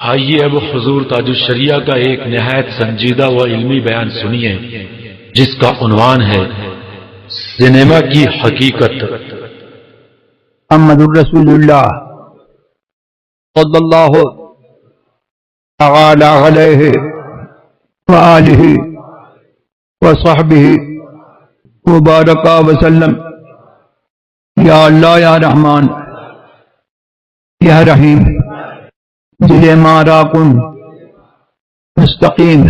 آئیے اب حضور تاج الشریعہ کا ایک نہایت سنجیدہ و علمی بیان سنیے جس کا عنوان ہے سینما کی حقیقت۔ محمد الرسول اللہ صلی اللہ تعالی علیہ وآلہ وصحبہ وبارک وسلم۔ یا اللہ یا رحمان یا رحیم دل مارا کن مستقیم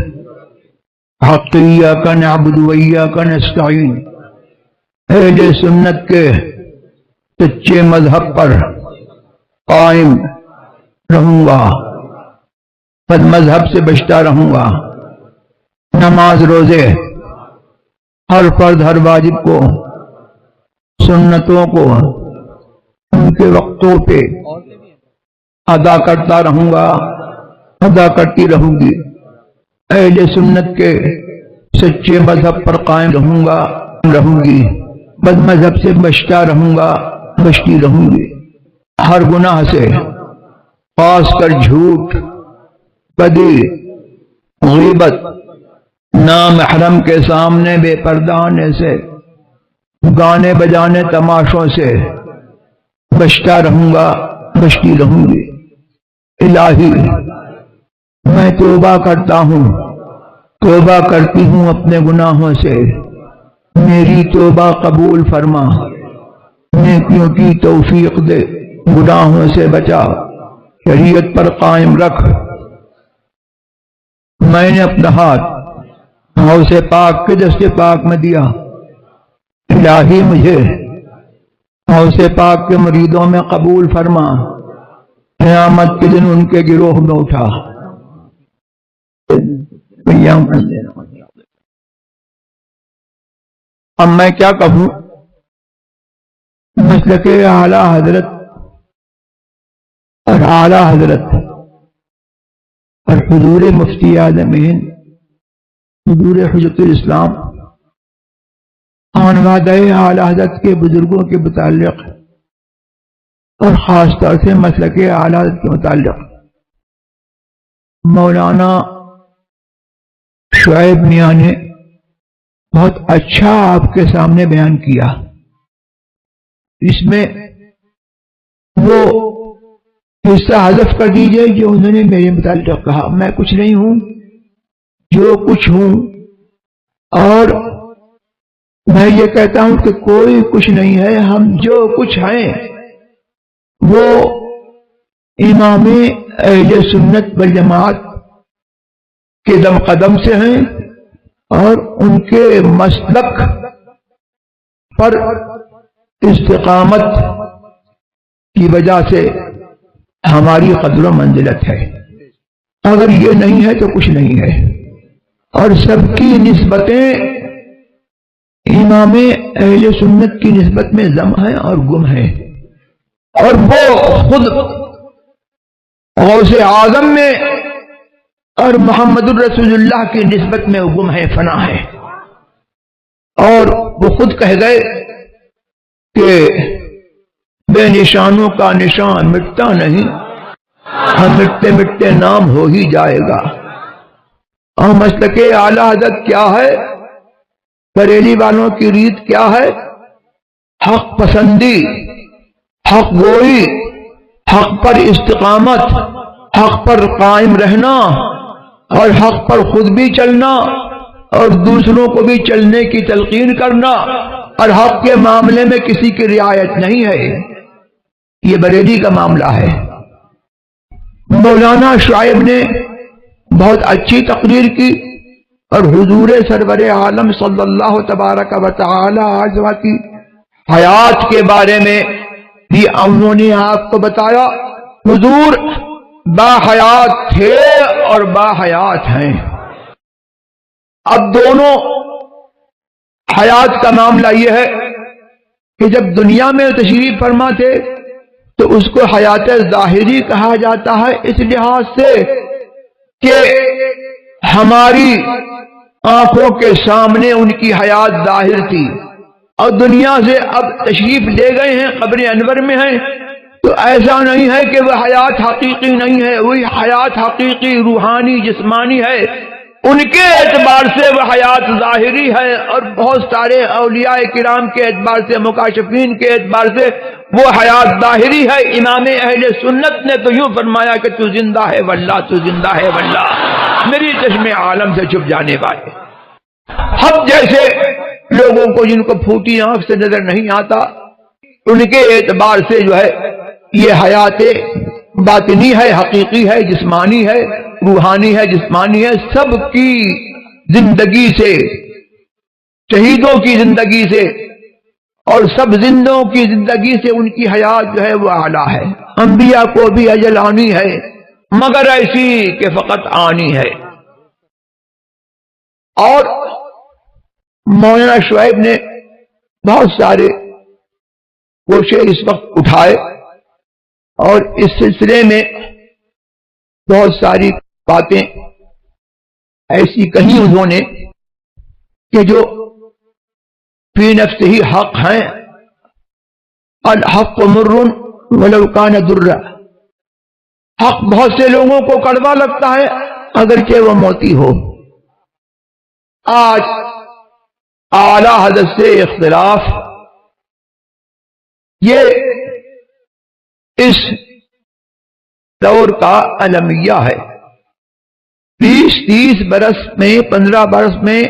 حق ایاک نعبد و ایاک نستعین۔ اہل سنت کے سچے مذہب پر قائم رہوں گا، بد مذہب سے بچتا رہوں گا۔ نماز روزے ہر فرض ہر واجب کو، سنتوں کو ان کے وقتوں پہ ادا کرتا رہوں گا، ادا کرتی رہوں گی۔ اہل سنت کے سچے مذہب پر قائم رہوں گا، رہوں گی۔ بد مذہب سے بچتا رہوں گا، بچتی رہوں گی۔ ہر گناہ سے، خاص کر جھوٹ، بدی، غیبت، نامحرم کے سامنے بے پردہ آنے سے، گانے بجانے تماشوں سے بچتا رہوں گا، بچتی رہوں گی۔ الہی میں توبہ کرتا ہوں، توبہ کرتی ہوں اپنے گناہوں سے، میری توبہ قبول فرما، نیکیوں کی توفیق دے، گناہوں سے بچا، شریعت پر قائم رکھ۔ میں نے اپنا ہاتھ غوث پاک کے دست پاک میں دیا، الہی مجھے غوث پاک کے مریدوں میں قبول فرما، قیامت کے دن ان کے گروہ میں اٹھا۔ اب میں کیا کہوں؟ مسلک اعلی حضرت اور اعلی حضرت اور حضور مفتی اعظم ہند حضور حجت الاسلام خانوادہ اعلی حضرت کے بزرگوں کے متعلق اور خاص طور سے مسلک اعلی حضرت کے متعلق مولانا شعیب میاں نے بہت اچھا آپ کے سامنے بیان کیا۔ اس میں وہ حصہ حذف کر دیجئے جو انہوں نے میرے متعلق کہا۔ میں کچھ نہیں ہوں، جو کچھ ہوں، اور میں یہ کہتا ہوں کہ کوئی کچھ نہیں ہے، ہم جو کچھ ہیں وہ امام اہل سنت والجماعت کے دم قدم سے ہیں، اور ان کے مسلک پر استقامت کی وجہ سے ہماری قدر و منزلت ہے۔ اگر یہ نہیں ہے تو کچھ نہیں ہے، اور سب کی نسبتیں امام اہل سنت کی نسبت میں ضم ہیں اور گم ہیں، اور وہ خود غوث اعظم میں اور محمد الرسول اللہ کی نسبت میں گم ہے، فنا ہے۔ اور وہ خود کہہ گئے کہ بے نشانوں کا نشان مٹتا نہیں، ہم مٹتے مٹتے نام ہو ہی جائے گا۔ اور مسلک اعلی حضرت کیا ہے؟ بریلی والوں کی ریت کیا ہے؟ حق پسندی، حق گوئی، حق پر استقامت، حق پر قائم رہنا، اور حق پر خود بھی چلنا اور دوسروں کو بھی چلنے کی تلقین کرنا، اور حق کے معاملے میں کسی کی رعایت نہیں ہے۔ یہ بریلی کا معاملہ ہے۔ مولانا شعیب نے بہت اچھی تقریر کی، اور حضور سرور عالم صلی اللہ تبارک و تعالی علیہ کی حیات کے بارے میں بھی انہوں نے آپ کو بتایا۔ حضور با حیات تھے اور با حیات ہیں۔ اب دونوں حیات کا معاملہ یہ ہے کہ جب دنیا میں تشریف فرما تھے تو اس کو حیات ظاہری کہا جاتا ہے، اس لحاظ سے کہ ہماری آنکھوں کے سامنے ان کی حیات ظاہر تھی، اور دنیا سے اب تشریف لے گئے ہیں، قبر انور میں ہیں، تو ایسا نہیں ہے کہ وہ حیات حقیقی نہیں ہے، وہی حیات حقیقی روحانی جسمانی ہے، ان کے اعتبار سے وہ حیات ظاہری ہے، اور بہت سارے اولیاء کرام کے اعتبار سے، مکاشفین کے اعتبار سے وہ حیات ظاہری ہے۔ امام اہل سنت نے تو یوں فرمایا کہ تو زندہ ہے واللہ، تو زندہ ہے واللہ، میری چشم عالم سے چھپ جانے والے۔ ہم جیسے لوگوں کو جن کو پھوٹی آنکھ سے نظر نہیں آتا، ان کے اعتبار سے جو ہے یہ حیات باطنی ہے، حقیقی ہے، جسمانی ہے، روحانی ہے، جسمانی ہے، سب کی زندگی سے، شہیدوں کی زندگی سے اور سب زندوں کی زندگی سے ان کی حیات جو ہے وہ اعلیٰ ہے۔ انبیاء کو بھی اجل آنی ہے، مگر ایسی کہ فقط آنی ہے۔ اور مولانا شعیب نے بہت سارے کوشے اس وقت اٹھائے اور اس سلسلے میں بہت ساری باتیں ایسی کہیں انہوں نے کہ جو فی نفسہ ہی حق ہیں۔ الحق مر ولو کان در، حق بہت سے لوگوں کو کڑوا لگتا ہے اگرچہ وہ موتی ہو۔ آج اعلی حضرت سے اختلاف یہ اس دور کا المیہ ہے۔ 20-30 برس میں، 15 برس میں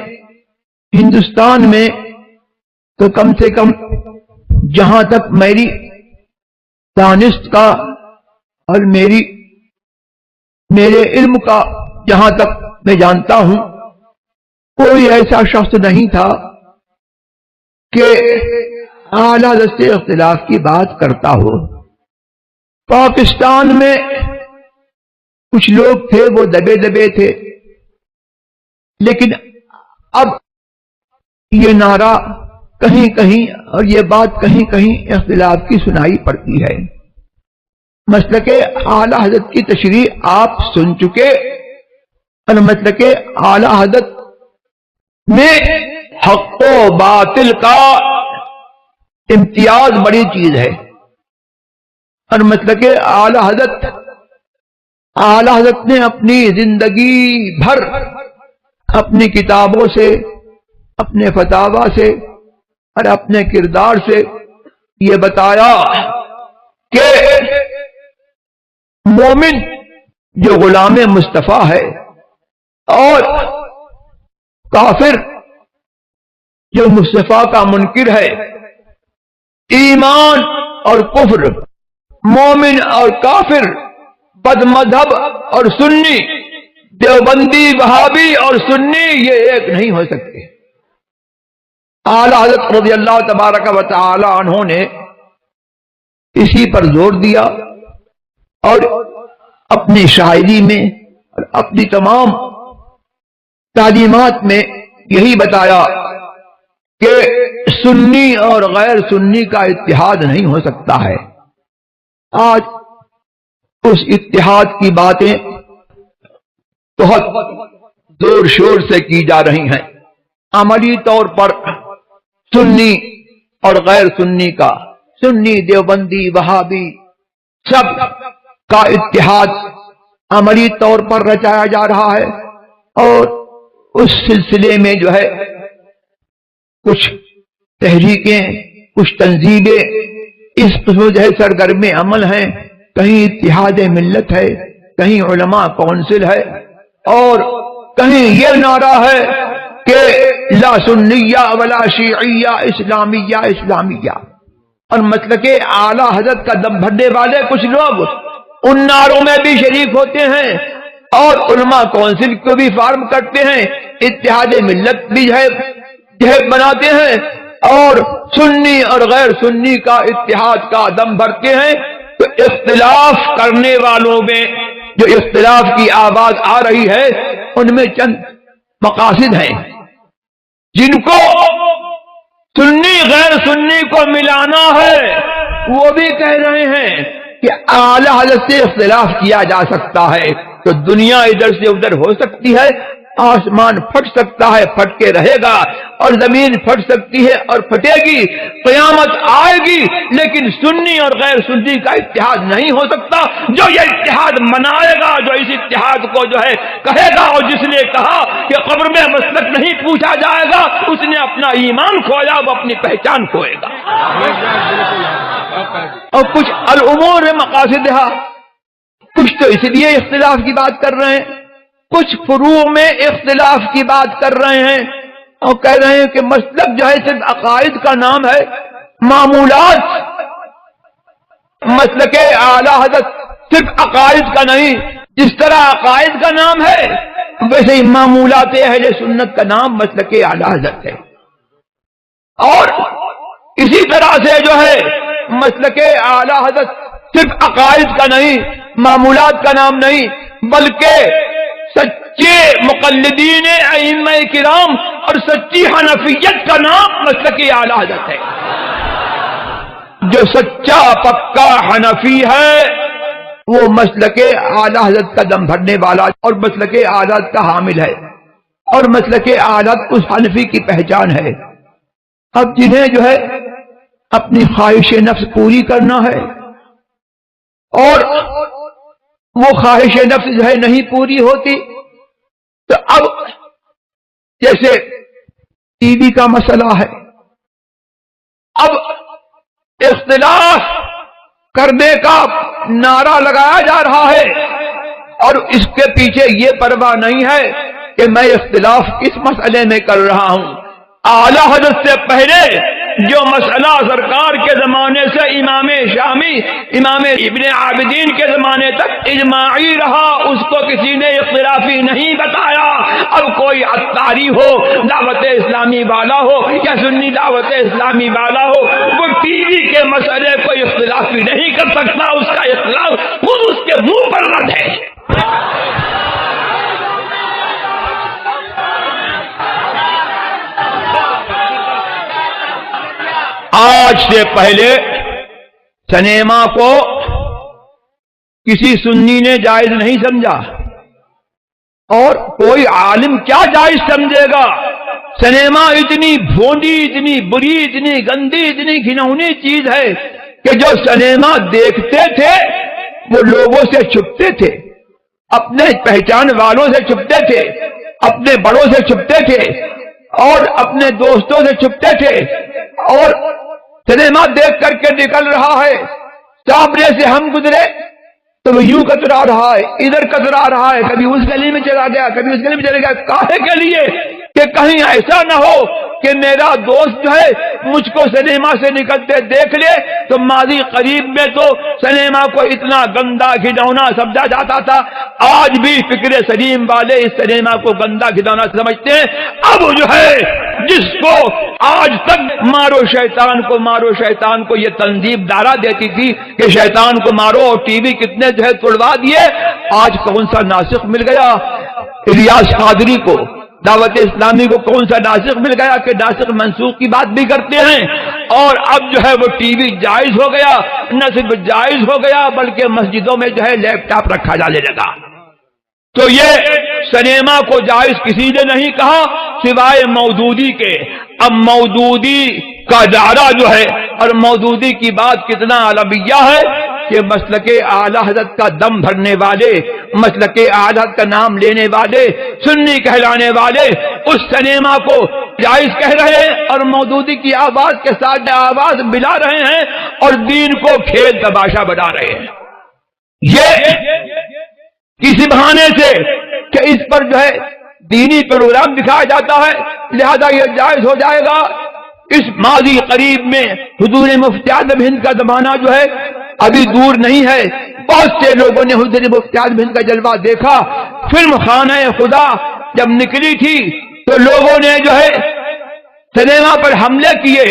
ہندوستان میں تو کم سے کم جہاں تک میری دانست کا اور میرے علم کا جہاں تک میں جانتا ہوں، کوئی ایسا شخص نہیں تھا کہ اعلیٰ حضرت سے اختلاف کی بات کرتا ہو۔ پاکستان میں کچھ لوگ تھے وہ دبے دبے تھے، لیکن اب یہ نعرہ کہیں کہیں اور یہ بات کہیں کہیں اختلاف کی سنائی پڑتی ہے۔ مسلک اعلیٰ حضرت کی تشریح آپ سن چکے، اور مسلک اعلیٰ حضرت میں حق و باطل کا امتیاز بڑی چیز ہے، اور مسلک اعلیٰ حضرت نے اپنی زندگی بھر اپنی کتابوں سے، اپنے فتاوی سے اور اپنے کردار سے یہ بتایا کہ مومن جو غلام مصطفیٰ ہے اور کافر جو مصطفیٰ کا منکر ہے، ایمان اور کفر، مومن اور کافر، بد مذہب اور سنی، دیوبندی وہابی اور سنی، یہ ایک نہیں ہو سکتے۔ اعلیٰ حضرت رضی اللہ تبارک و تعالی عنہ نے اسی پر زور دیا اور اپنی شاعری میں اور اپنی تمام تعلیمات میں یہی بتایا کہ سنی اور غیر سنی کا اتحاد نہیں ہو سکتا ہے۔ آج اس اتحاد کی باتیں بہت زور شور سے کی جا رہی ہیں۔ عملی طور پر سنی اور غیر سنی کا، سنی دیوبندی وہابی سب کا اتحاد عملی طور پر رچایا جا رہا ہے، اور اس سلسلے میں جو ہے کچھ تحریکیں، کچھ تنظیمیں اس قسم جو ہے سرگرم عمل ہیں۔ کہیں اتحاد ملت ہے، کہیں علماء کونسل ہے، اور کہیں یہ نعرہ ہے کہ لا سنیہ ولا شیعیہ، اسلامیہ اسلامیہ۔ اور مسلک اعلیٰ حضرت کا دم بھرنے والے کچھ لوگ ان نعروں میں بھی شریک ہوتے ہیں اور علماء کونسل کو بھی فارم کرتے ہیں، اتحاد ملت بھی ہے بناتے ہیں، اور سنی اور غیر سنی کا اتحاد کا دم بھرتے ہیں۔ تو اختلاف کرنے والوں میں جو اختلاف کی آواز آ رہی ہے، ان میں چند مقاصد ہیں جن کو سنی غیر سنی کو ملانا ہے۔ وہ بھی کہہ رہے ہیں کہ اعلیٰ حضرت سے اختلاف کیا جا سکتا ہے تو دنیا ادھر سے ادھر ہو سکتی ہے، آسمان پھٹ سکتا ہے، پھٹ کے رہے گا، اور زمین پھٹ سکتی ہے اور پھٹے گی، قیامت آئے گی، لیکن سنی اور غیر سنی کا اتحاد نہیں ہو سکتا۔ جو یہ اتحاد منائے گا، جو اس اتحاد کو جو ہے کہے گا، اور جس نے کہا کہ قبر میں مسلک نہیں پوچھا جائے گا، اس نے اپنا ایمان کھویا، وہ اپنی پہچان کھوئے گا۔ اور کچھ الامور مقاصدہا، کچھ تو اس لیے اختلاف کی بات کر رہے ہیں، کچھ فروع میں اختلاف کی بات کر رہے ہیں، اور کہہ رہے ہیں کہ مسلک جو ہے صرف عقائد کا نام ہے، معمولات، مسلک اعلی حضرت صرف عقائد کا نہیں، جس طرح عقائد کا نام ہے ویسے ہی معمولات اہل سنت کا نام مسلک اعلی حضرت ہے۔ اور اسی طرح سے جو ہے مسلک اعلی حضرت صرف عقائد کا نہیں، معمولات کا نام نہیں، بلکہ سچے مقلدین ائمہ کرام اور سچی حنفیت کا نام مسلک اعلی حضرت ہے۔ جو سچا پکا حنفی ہے وہ مسلک اعلی حضرت کا دم بھرنے والا اور مسلک اعلی حضرت کا حامل ہے، اور مسلک اعلی حضرت اس حنفی کی پہچان ہے۔ اب جنہیں جو ہے اپنی خواہش نفس پوری کرنا ہے، اور وہ خواہش نفس جو ہے نہیں پوری ہوتی، تو اب جیسے ٹی وی کا مسئلہ ہے، اب اختلاف کرنے کا نعرہ لگایا جا رہا ہے، اور اس کے پیچھے یہ پرواہ نہیں ہے کہ میں اختلاف کس مسئلے میں کر رہا ہوں۔ اعلی حضرت سے پہلے جو مسئلہ سرکار کے زمانے سے امام شامی، امام ابن عابدین کے زمانے تک اجماعی رہا، اس کو کسی نے اختلافی نہیں بتایا۔ اب کوئی عطاری ہو، دعوت اسلامی والا ہو، یا سنی دعوت اسلامی والا ہو، وہ ٹی وی کے مسئلے کو اختلافی نہیں کر سکتا، اس کا اختلاف خود اس کے منہ پر رد ہے۔ آج سے پہلے سنیما کو کسی سنی نے جائز نہیں سمجھا، اور کوئی عالم کیا جائز سمجھے گا؟ سنیما اتنی بھونڈی، اتنی بری، اتنی گندی، اتنی گھناؤنی چیز ہے کہ جو سنیما دیکھتے تھے وہ لوگوں سے چھپتے تھے، اپنے پہچان والوں سے چھپتے تھے، اپنے بڑوں سے چھپتے تھے، اور اپنے دوستوں سے چھپتے تھے، اور سنیما دیکھ کر کے نکل رہا ہے، سامنے سے ہم گزرے تو وہ یوں کترا رہا ہے، ادھر کترا رہا ہے، کبھی اس گلی میں چلا گیا، کبھی اس گلی میں چلا گیا۔ کاہے کے لیے؟ کہ کہیں ایسا نہ ہو کہ میرا دوست جو ہے مجھ کو سنیما سے نکلتے دیکھ لے، تو ماضی قریب میں تو سنیما کو اتنا گندا گھناؤنا سمجھا جاتا تھا، آج بھی فکر سلیم والے اس سنیما کو گندا گھناؤنا سمجھتے ہیں۔ اب جو ہے جس کو آج تک مارو شیطان کو، مارو شیطان کو یہ تنظیم دارا دیتی تھی کہ شیطان کو مارو، اور ٹی وی کتنے جو ہے توڑوا دیے، آج کون سا ناسخ مل گیا؟ الیاس قادری کو، دعوت اسلامی کو کون سا ناسخ مل گیا کہ ناسخ منسوخ کی بات بھی کرتے ہیں؟ اور اب جو ہے وہ ٹی وی جائز ہو گیا، نہ صرف جائز ہو گیا بلکہ مسجدوں میں جو ہے لیپ ٹاپ رکھا جانے لگا۔ تو یہ سنیما کو جائز کسی نے نہیں کہا سوائے مودودی کے۔ اب مودودی کا دائرہ جو ہے، اور مودودی کی بات کتنا عالمیہ ہے کہ مسلک اعلی حضرت کا دم بھرنے والے، مسلک اعلی حضرت کا نام لینے والے، سنی کہلانے والے اس سنیما کو جائز کہہ رہے ہیں، اور مودودی کی آواز کے ساتھ آواز ملا رہے ہیں، اور دین کو کھیل تماشا بنا رہے ہیں۔ یہ کسی بہانے سے کہ اس پر جو ہے دینی پروگرام دکھایا جاتا ہے لہذا یہ جائز ہو جائے گا۔ اس ماضی قریب میں حضور مفتی اعظم ہند کا زمانہ جو ہے ابھی دور نہیں ہے، بہت سے لوگوں نے حضور مفتی اعظم ہند کا جلوہ دیکھا۔ فلم خانہ خدا جب نکلی تھی تو لوگوں نے جو ہے سنیما پر حملے کیے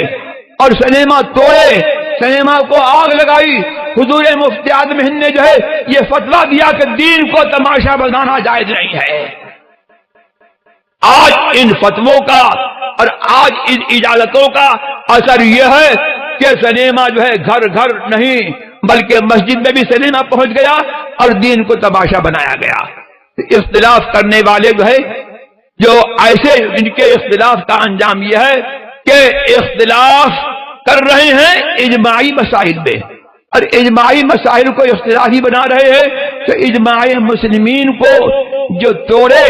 اور سنیما توڑے، سنیما کو آگ لگائی۔ حضور مفتی اعظم ہند نے جو ہے یہ فتویٰ دیا کہ دین کو تماشا بنانا جائز نہیں ہے۔ آج ان فتووں کا اور آج ان اجازتوں کا اثر یہ ہے کہ سنیما جو ہے گھر گھر نہیں بلکہ مسجد میں بھی سنیما پہنچ گیا اور دین کو تماشا بنایا گیا۔ اختلاف کرنے والے جو ہے جو ایسے ان کے اختلاف کا انجام یہ ہے کہ اختلاف کر رہے ہیں اجماعی مسائل میں، اور اجماعی مسائل کو اختلافی بنا رہے ہیں، تو اجماع مسلمین کو جو توڑے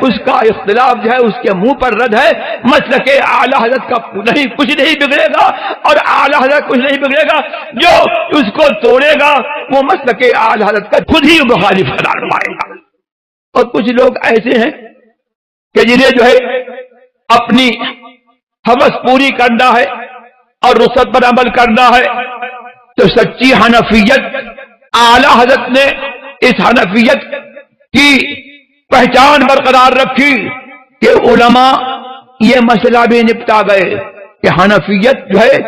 اس کا اختلاف جو ہے اس کے منہ پر رد ہے۔ مسلک اعلی حضرت کا کچھ نہیں بگڑے گا، اور اعلی حضرت کچھ نہیں بگڑے گا، جو اس کو توڑے گا وہ مسلک اعلی حضرت کا خود ہی مخالف قرار پائے گا۔ اور کچھ لوگ ایسے ہیں کہ جنہیں جو ہے اپنی ہوس پوری کرنا ہے اور رخصت پر عمل کرنا ہے، تو سچی حنفیت اعلی حضرت نے اس حنفیت کی پہچان برقرار رکھی کہ علماء یہ مسئلہ بھی نپٹا گئے کہ حنفیت جو ہے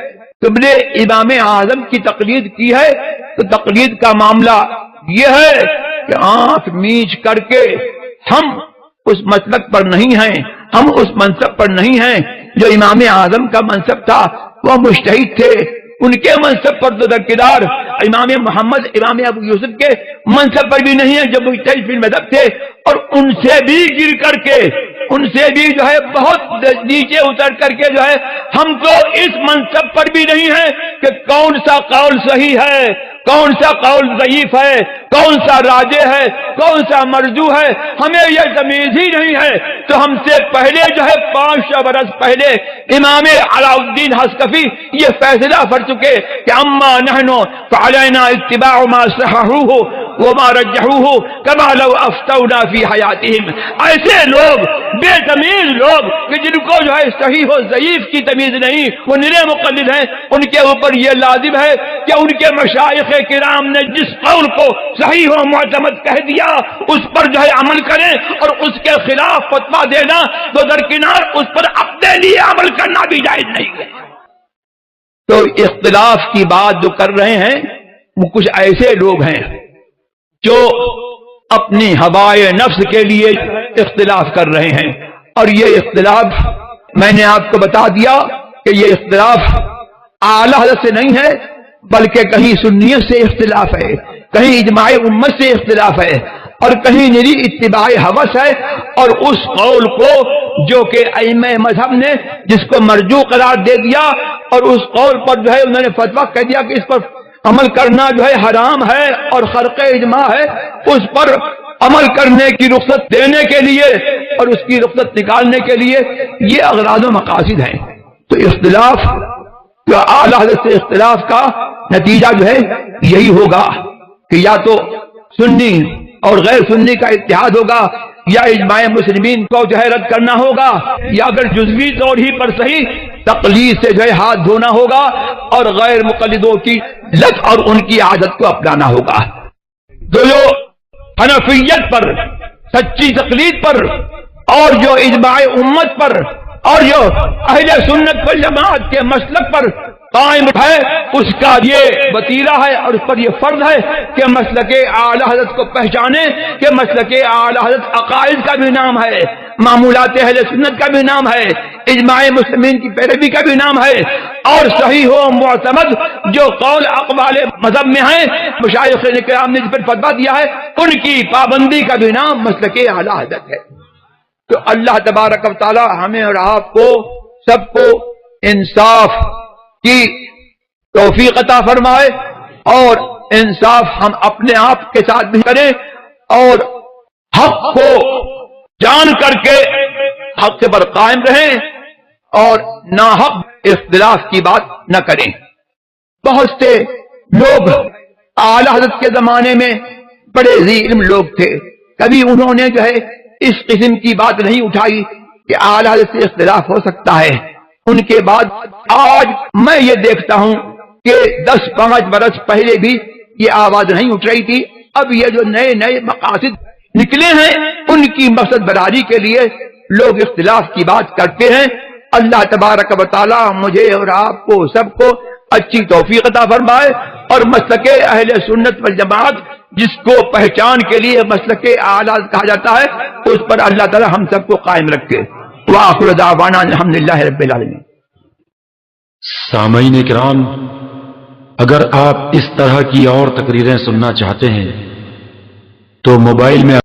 تم نے امام اعظم کی تقلید کی ہے، تو تقلید کا معاملہ یہ ہے کہ آنکھ میچ کر کے ہم اس مسلک پر نہیں ہیں، ہم اس منصب پر نہیں ہیں جو امام اعظم کا منصب تھا، وہ مجتہد تھے، ان کے منصب پر تو درکدار امام محمد امام ابو یوسف کے منصب پر بھی نہیں ہے جو مجتہد فی المذہب تھے، اور ان سے بھی گر کر کے، ان سے بھی جو ہے بہت نیچے اتر کر کے جو ہے ہم تو اس منصب پر بھی نہیں ہیں کہ کون سا قول صحیح ہے، کون سا قول ضعیف ہے، کون سا راجح ہے، کون سا مرجوح ہے، ہمیں یہ تمیز ہی نہیں ہے۔ تو ہم سے پہلے جو ہے 500 برس پہلے امام علاء الدین حصکفی یہ فیصلہ کر چکے کہ اما نحن فعلینا اتباع ما صححوه وما رجحوه كما لو افتونا فی حیاتهم۔ ایسے لوگ بے تمیز لوگ کہ جن کو جو ہے صحیح و ضعیف کی تمیز نہیں، وہ نرے مقلد ہیں، ان کے اوپر یہ لازم ہے کہ ان کے مشائخ کرام نے جس قول کو صحیح و معتمد کہہ دیا اس پر جو ہے عمل کریں، اور اس کے خلاف فتویٰ دینا تو درکنار اس پر اپنے لیے عمل کرنا بھی جائز نہیں ہے۔ تو اختلاف کی بات جو کر رہے ہیں وہ کچھ ایسے لوگ ہیں جو اپنی ہوائے نفس کے لیے اختلاف کر رہے ہیں، اور یہ اختلاف میں نے آپ کو بتا دیا کہ یہ اختلاف اعلی حضرت سے نہیں ہے، بلکہ کہیں سنیت سے اختلاف ہے، کہیں اجماع امت سے اختلاف ہے، اور کہیں نری اتباع ہوس ہے، اور اس قول کو جو کہ ائمہ مذہب نے جس کو مرجوح قرار دے دیا، اور اس قول پر جو ہے انہوں نے فتویٰ کہہ دیا کہ اس پر عمل کرنا جو ہے حرام ہے اور خرق اجماع ہے، اس پر عمل کرنے کی رخصت دینے کے لیے اور اس کی رخصت نکالنے کے لیے یہ اغراض و مقاصد ہیں۔ تو اختلاف جو اعلی حضرت سے اختلاف کا نتیجہ جو ہے یہی ہوگا کہ یا تو سنی اور غیر سنی کا اتحاد ہوگا، یا اجماع مسلمین کو جو ہے رد کرنا ہوگا، یا اگر جزوی طور ہی پر صحیح تقلید سے جو ہے ہاتھ دھونا ہوگا اور غیر مقلدوں کی لت اور ان کی عادت کو اپنانا ہوگا۔ جو حنفیت پر، سچی تقلید پر، اور جو اجماع امت پر، اور جو اہل سنت والجماعت کے مسلک پر قائم ہے، اس کا یہ وتیرہ ہے اور اس پر یہ فرض ہے کہ مسلک اعلی حضرت کو پہچانے، کہ مسلک اعلی حضرت عقائد کا بھی نام ہے، معمولات اہل سنت کا بھی نام ہے، اجماع مسلمین کی پیروی کا بھی نام ہے، اور صحیح و معتمد جو قول اقوال مذہب میں ہیں، مشائخ کرام نے جس پر فتویٰ دیا ہے ان کی پابندی کا بھی نام مسلک اعلی حضرت ہے۔ تو اللہ تبارک و تعالی ہمیں اور آپ کو سب کو انصاف کی توفیق عطا فرمائے، اور انصاف ہم اپنے آپ کے ساتھ بھی کریں، اور حق کو جان کر کے حق پر قائم رہیں، اور ناحق اختلاف کی بات نہ کریں۔ بہت سے لوگ اعلی حضرت کے زمانے میں بڑے ذی علم لوگ تھے، کبھی انہوں نے جو ہے اس قسم کی بات نہیں اٹھائی کہ اعلی حضرت سے اختلاف ہو سکتا ہے۔ ان کے بعد آج میں یہ دیکھتا ہوں کہ 10-5 برس پہلے بھی یہ آواز نہیں اٹھ رہی تھی، اب یہ جو نئے نئے مقاصد نکلے ہیں ان کی مقصد براری کے لیے لوگ اختلاف کی بات کرتے ہیں۔ اللہ تبارک و تعالی مجھے اور آپ کو سب کو اچھی توفیق عطا فرمائے، اور مسلک اہل سنت والجماعت جس کو پہچان کے لیے مسلک اعلی کہا جاتا ہے اس پر اللہ تعالی ہم سب کو قائم رکھے۔ وآخر دعوانا الحمدللہ رب العالمین۔ سامعین کرام، اگر آپ اس طرح کی اور تقریریں سننا چاہتے ہیں تو موبائل میں